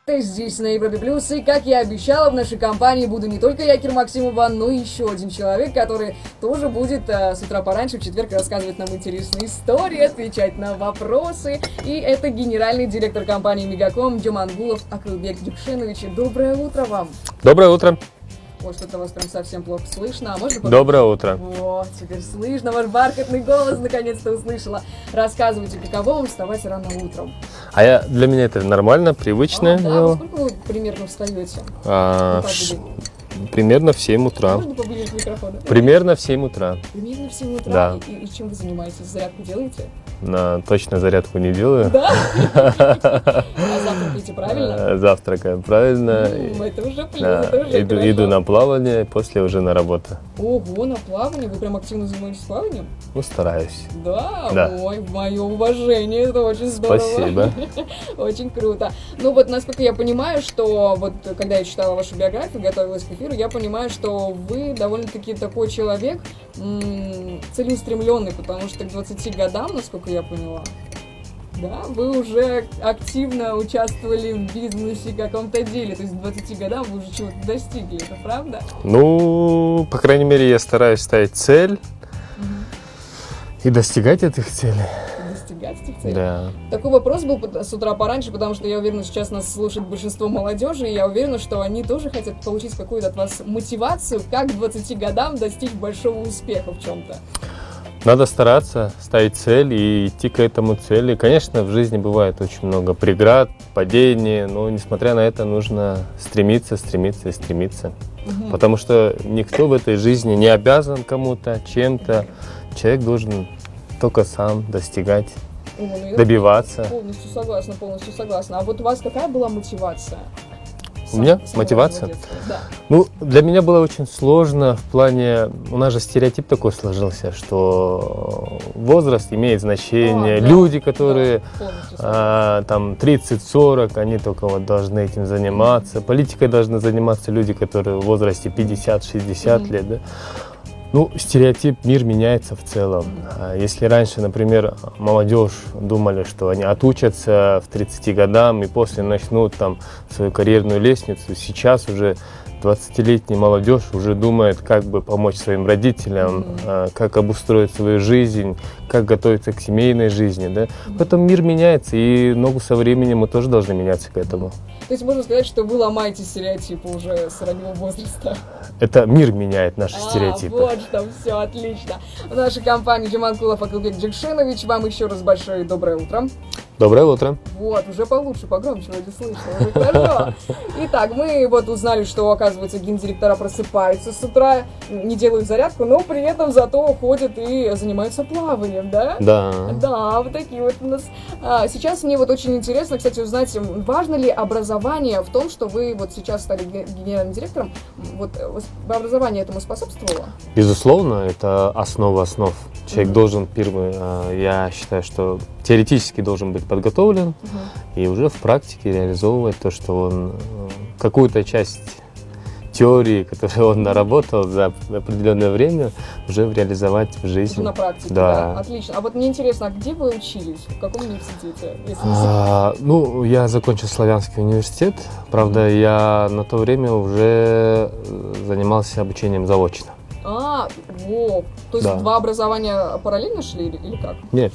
Здесь на Европе Плюс, и как я обещала, в нашей компании буду не только я, Кир Максимова, но и еще один человек, который тоже будет с утра пораньше в четверг рассказывать нам интересные истории, отвечать на вопросы. И это генеральный директор компании Мегаком Джумангулов Акылбек Джукшенович. Доброе утро вам! Доброе утро! Ой, что-то вас прям совсем плохо слышно. А можно Доброе утро. Вот, теперь слышно, ваш бархатный голос наконец-то услышала. Рассказывайте, каково вам вставать рано утром? Для меня это нормально, привычно. Да, во сколько вы примерно встаете? Примерно в 7 утра. Можно поближе к микрофону? Примерно в 7 утра. Примерно в 7 утра? Да. И чем вы занимаетесь? Зарядку делаете? Точно зарядку не делаю. Да? А завтракаете правильно? Завтракаем правильно. Это уже плюс, Да. это уже хорошо. Иду на плавание, после уже на работу. Ого, на плавание? Вы прям активно занимаетесь плаванием? Ну, стараюсь. Да? Да. Ой, мое уважение, это очень здорово. Спасибо. Очень круто. Ну вот, насколько я понимаю, что вот когда я читала вашу биографию, готовилась к эфиру, я понимаю, что вы довольно-таки такой человек целеустремленный, потому что к 20 годам, насколько я поняла, да, вы уже активно участвовали в бизнесе, каком-то деле, то есть к 20 годам вы уже чего-то достигли, это правда? Ну, по крайней мере, я стараюсь ставить цель и достигать этих целей. Достигать этих целей? Да. Такой вопрос был с утра пораньше, потому что я уверена, сейчас нас слушает большинство молодежи, и я уверена, что они тоже хотят получить какую-то от вас мотивацию, как к 20 годам достичь большого успеха в чем-то. Надо стараться, ставить цель и идти к этому цели. Конечно, в жизни бывает очень много преград, падений, но несмотря на это нужно стремиться. Потому что никто в этой жизни не обязан кому-то, чем-то. Человек должен только сам достигать, добиваться. Полностью согласна. А вот у вас какая была мотивация? У меня мотивация? Да. Ну, для меня было очень сложно в плане, у нас же стереотип такой сложился, что возраст имеет значение. Люди, которые там 30-40, они только вот должны этим заниматься. Политикой должны заниматься люди, которые в возрасте 50-60 лет, да? Ну, стереотип, мир меняется в целом. Если раньше, например, молодежь думали, что они отучатся в 30 годам и после начнут там свою карьерную лестницу, сейчас уже 20-летняя молодежь уже думает, как бы помочь своим родителям, как обустроить свою жизнь, как готовиться к семейной жизни. Да? Поэтому мир меняется, и ногу со временем мы тоже должны меняться к этому. То есть можно сказать, что вы ломаете стереотипы уже с раннего возраста? Это мир меняет наши стереотипы. Вот что, все, отлично. В нашей компании Джумангулов Акылбек Джукшенович, вам еще раз большое доброе утро. Доброе утро. Вот, уже получше, погромче вроде слышно, уже хорошо. Итак, мы вот узнали, что, оказывается, гендиректора просыпаются с утра, не делают зарядку, но при этом зато ходят и занимаются плаванием, да? Да. Да, вот такие вот у нас. Сейчас мне вот очень интересно, кстати, узнать, важно ли образование в том, что вы вот сейчас стали генеральным директором, вот образование этому способствовало? Безусловно, это основа основ. Человек должен первый, я считаю, что теоретически должен быть подготовлен и уже в практике реализовывать то, что он какую-то часть теории, которую он наработал за определенное время, уже реализовать в жизни. Уже на практике, да. Отлично. А вот мне интересно, а где вы учились? В каком университете? Ну, я закончил Славянский университет. Правда, я на то время уже занимался обучением заочно. То есть два образования параллельно шли или как? Нет,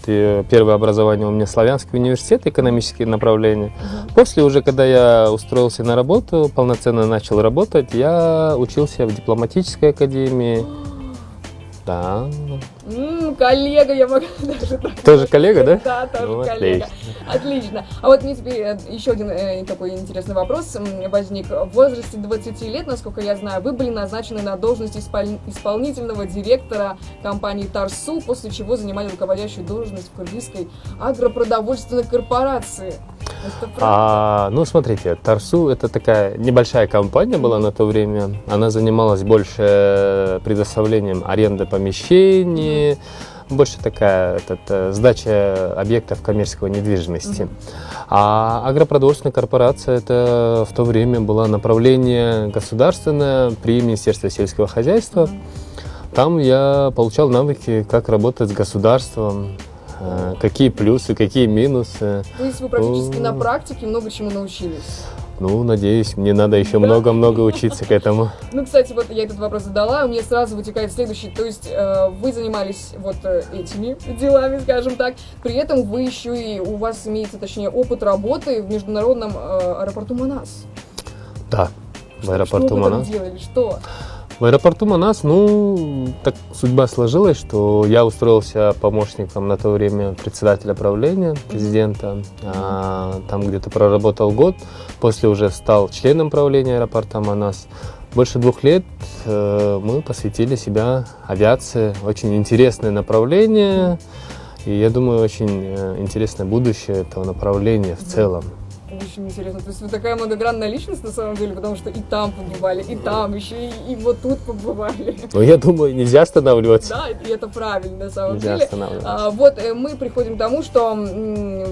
первое образование у меня Славянский университет, экономические направления. После уже, когда я устроился на работу, полноценно начал работать, я учился в дипломатической академии. Да. Коллега, я могу даже так. Тоже коллега, да? Да, тоже коллега. Отлично. А вот мне теперь еще один такой интересный вопрос возник. В возрасте 20 лет, насколько я знаю, вы были назначены на должность исполнительного директора компании Тарсу, после чего занимали руководящую должность в кыргызской агропродовольственной корпорации. Ну, смотрите, Тарсу — это такая небольшая компания была на то время. Она занималась больше предоставлением аренды помещений, больше такая сдача объектов коммерческой недвижимости. А агропродовольственная корпорация — это в то время было направление государственное при Министерстве сельского хозяйства. Там я получал навыки, как работать с государством, какие плюсы, какие минусы. То есть вы практически на практике много чему научились? Ну, надеюсь, мне надо еще много-много учиться к этому. Ну, кстати, вот я этот вопрос задала, у меня сразу вытекает следующий. То есть вы занимались вот этими делами, скажем так, при этом вы еще и, у вас имеется, точнее, опыт работы в международном аэропорту Манас. Да, в аэропорту Что вы там Манас. делали? Что? В аэропорту Манас, ну, так судьба сложилась, что я устроился помощником на то время председателя правления, президента. Там где-то проработал год, после уже стал членом правления аэропорта Манас. Больше 2 лет мы посвятили себя авиации. Очень интересное направление, и я думаю, очень интересное будущее этого направления в целом. Очень интересно. То есть вы такая многогранная личность на самом деле, потому что и там побывали, и там еще, и вот тут побывали. Но я думаю, нельзя останавливаться. Да, и это правильно на самом Нельзя деле. останавливаться. Вот мы приходим к тому, что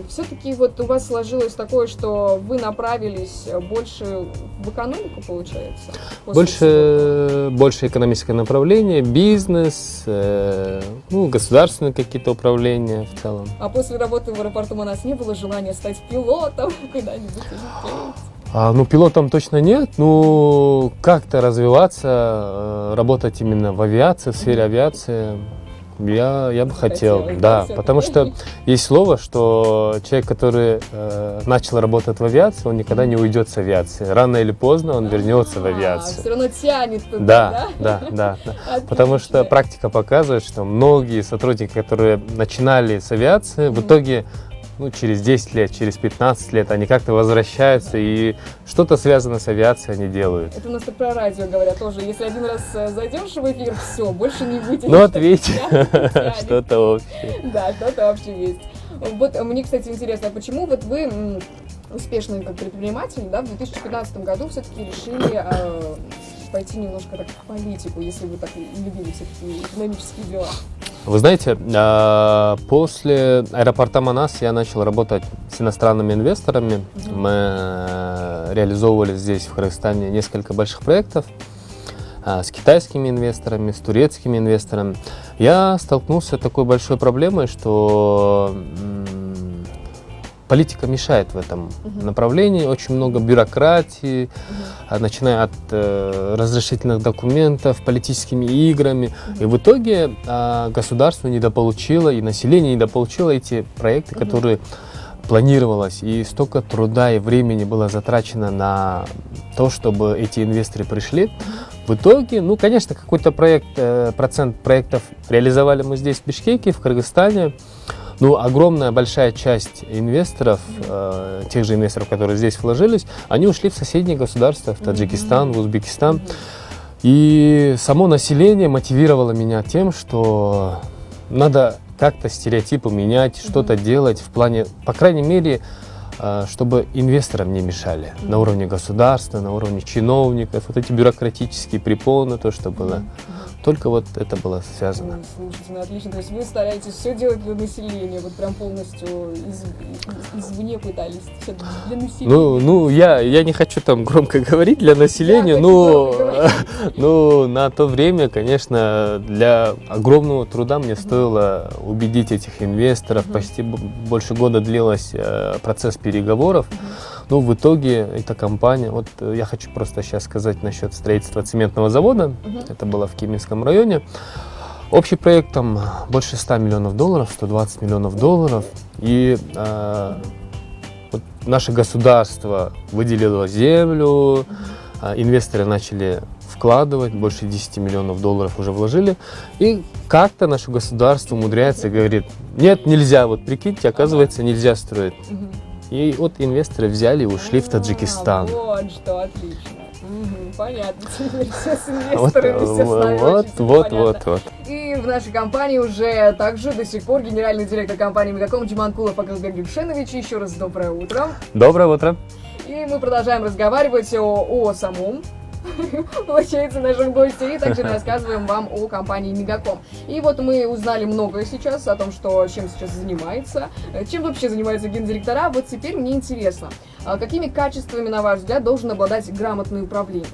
все-таки вот у вас сложилось такое, что вы направились больше в экономику, получается? Больше экономическое направление, бизнес, ну, государственные какие-то управления в целом. А после работы в аэропорту Манас не было желания стать пилотом куда-нибудь улететь? Ну, пилотом точно нет, но как-то развиваться, работать именно в авиации, в сфере авиации, я бы хотел, да, потому что есть слово, что человек, который начал работать в авиации, он никогда не уйдет с авиации. Рано или поздно он вернется в авиацию. Все равно тянет туда, да. Потому что практика показывает, что многие сотрудники, которые начинали с авиации, в итоге через 10 лет, через 15 лет они как-то возвращаются и что-то связанное с авиацией они делают. Это у нас так про радио говорят тоже. Если один раз зайдешь в эфир, все, больше не вытянешь. Ну, ответь, что-то общее. Да, что-то общее есть. Вот мне, кстати, интересно, почему вот вы, успешный как предприниматель, да, в 2015 году все-таки решили пойти немножко так в политику, если вы так любили все-таки экономические дела? Вы знаете, после аэропорта Манас я начал работать с иностранными инвесторами. Мы реализовывали здесь, в Кыргызстане, несколько больших проектов с китайскими инвесторами, с турецкими инвесторами. Я столкнулся с такой большой проблемой, что политика мешает в этом направлении, очень много бюрократии, начиная от разрешительных документов, политическими играми. И в итоге государство недополучило, и население недополучило эти проекты, которые планировалось. И столько труда и времени было затрачено на то, чтобы эти инвесторы пришли. В итоге, конечно, какой-то процент проектов реализовали мы здесь, в Бишкеке, в Кыргызстане. Огромная большая часть инвесторов, тех же инвесторов, которые здесь вложились, они ушли в соседние государства, в Таджикистан, в Узбекистан. И само население мотивировало меня тем, что надо как-то стереотипы менять, что-то делать в плане, по крайней мере, чтобы инвесторам не мешали на уровне государства, на уровне чиновников, вот эти бюрократические препоны, то, что было. Только вот это было связано. Слушайте, отлично. То есть вы стараетесь все делать для населения, вот прям полностью извне пытались все для населения. Я не хочу там громко говорить для населения, но на то время, конечно, для огромного труда мне стоило убедить этих инвесторов. Почти больше года длился процесс переговоров. Но в итоге эта компания, вот я хочу просто сейчас сказать насчет строительства цементного завода, это было в Кеминском районе. Общий проект там больше 100 миллионов долларов, 120 миллионов долларов. И вот наше государство выделило землю, инвесторы начали вкладывать, больше 10 миллионов долларов уже вложили. И как-то наше государство умудряется и говорит, нет, нельзя, вот прикиньте, оказывается, нельзя строить. И вот инвесторы взяли и ушли в Таджикистан. Вот что, отлично. Понятно, теперь все с инвесторами, все с нами. Вот. И в нашей компании уже также до сих пор генеральный директор компании Мегаком Джуманкулов Акылбек Гюльшенович. Еще раз доброе утро. Доброе утро. И мы продолжаем разговаривать о самом, получается, нашем госте, и также рассказываем вам о компании Мегаком. И вот мы узнали многое сейчас о том, чем сейчас занимается, чем вообще занимаются гендиректора. Вот теперь мне интересно, какими качествами, на ваш взгляд, должен обладать грамотный управленец?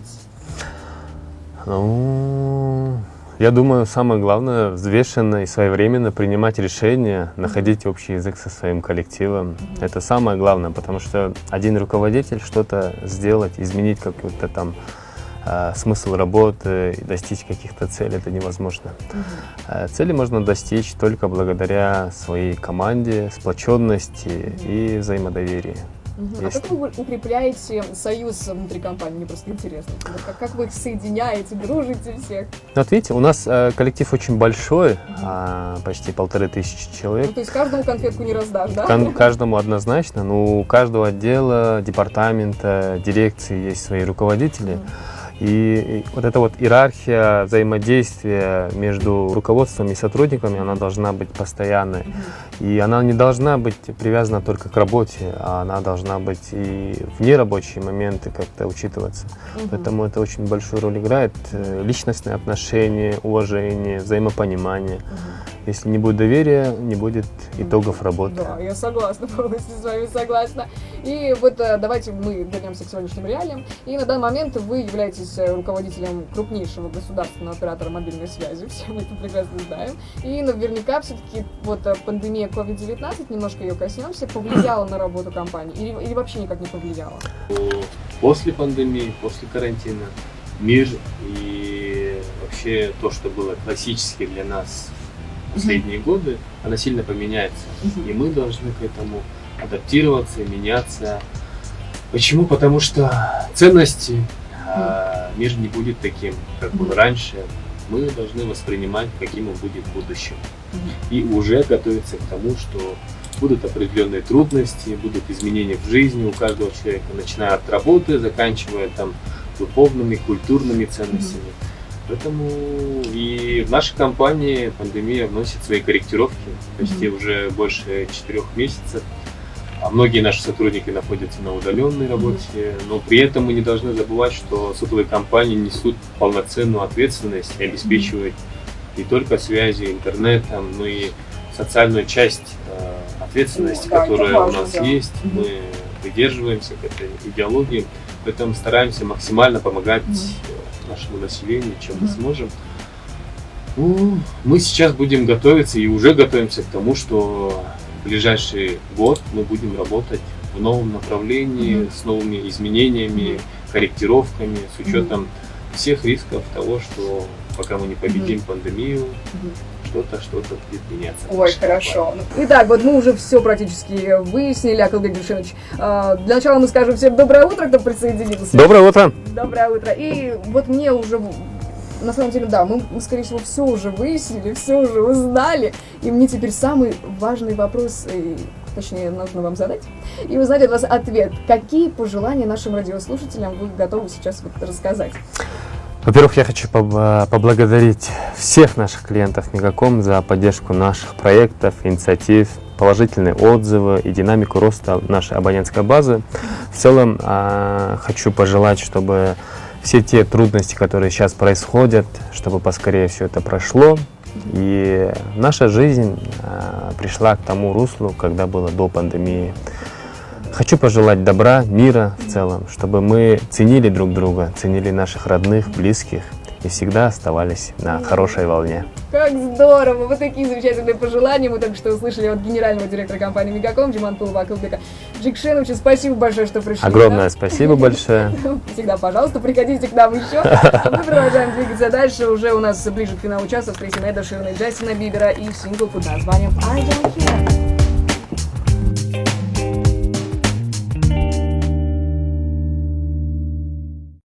Я думаю, самое главное взвешенно и своевременно принимать решения, находить общий язык со своим коллективом. Это самое главное, потому что один руководитель что-то сделать, изменить какой-то там смысл работы и достичь каких-то целей, это невозможно. Цели можно достичь только благодаря своей команде, сплоченности и взаимодоверии. А как вы укрепляете союз внутри компании? Мне просто интересно. Как вы их соединяете, дружите всех? Вот видите, у нас коллектив очень большой, почти 1500 человек. Ну, то есть каждому конфетку не раздашь, да? Каждому однозначно, но у каждого отдела, департамента, дирекции есть свои руководители. И вот эта вот иерархия взаимодействия между руководством и сотрудниками, она должна быть постоянной. И она не должна быть привязана только к работе, а она должна быть и в нерабочие моменты как-то учитываться. Поэтому это очень большую роль играет. Личностные отношения, уважение, взаимопонимание. Если не будет доверия, не будет итогов работы. Да, я согласна, полностью с вами согласна. И вот давайте мы вернемся к сегодняшним реалиям. И на данный момент вы являетесь руководителем крупнейшего государственного оператора мобильной связи, все мы это прекрасно знаем. И наверняка все-таки вот пандемия COVID-19, немножко ее коснемся, повлияла на работу компании или вообще никак не повлияла? После пандемии, после карантина, мир и вообще то, что было классически для нас последние годы, она сильно поменяется. И мы должны к этому адаптироваться, меняться. Почему? Потому что ценности, мир не будет таким, как был раньше. Мы должны воспринимать, каким он будет в будущем. И уже готовиться к тому, что будут определенные трудности, будут изменения в жизни у каждого человека, начиная от работы, заканчивая там духовными, культурными ценностями. Поэтому и в нашей компании пандемия вносит свои корректировки почти уже больше 4 месяцев. А многие наши сотрудники находятся на удаленной работе, но при этом мы не должны забывать, что сотовые компании несут полноценную ответственность и обеспечивают не только связи, интернетом, но и социальную часть ответственности, которая у нас есть. Мы придерживаемся к этой идеологии, поэтому стараемся максимально помогать нашему населению, чем мы сможем. Ну, мы сейчас будем готовиться и уже готовимся к тому, что в ближайший год мы будем работать в новом направлении, с новыми изменениями, корректировками, с учетом всех рисков того, что пока мы не победим пандемию, что-то будет меняться. Ой, хорошо. Итак, вот мы уже все практически выяснили, Акылбек Джикшенович. Для начала мы скажем всем доброе утро, кто присоединился. Доброе утро! Доброе утро. И вот мне уже, на самом деле, да, мы скорее всего, все уже выяснили, все уже узнали. И мне теперь самый важный вопрос, точнее, нужно вам задать, и узнать от вас ответ. Какие пожелания нашим радиослушателям вы готовы сейчас вот рассказать? Во-первых, я хочу поблагодарить всех наших клиентов Мегаком за поддержку наших проектов, инициатив, положительные отзывы и динамику роста нашей абонентской базы. В целом, хочу пожелать, чтобы все те трудности, которые сейчас происходят, чтобы поскорее все это прошло. И наша жизнь пришла к тому руслу, когда было до пандемии. Хочу пожелать добра, мира в целом, чтобы мы ценили друг друга, ценили наших родных, близких и всегда оставались на хорошей волне. Как здорово! Вот такие замечательные пожелания мы только что услышали от генерального директора компании Мегаком Джуманкулова Акылбека Джикшеновича. Спасибо большое, что пришли. Огромное спасибо большое. Всегда, пожалуйста, приходите к нам еще. Мы продолжаем двигаться дальше. Уже у нас ближе к финалу часа встреча Эда Ширана, Джастина Бибера и сингл под названием I Don't Care.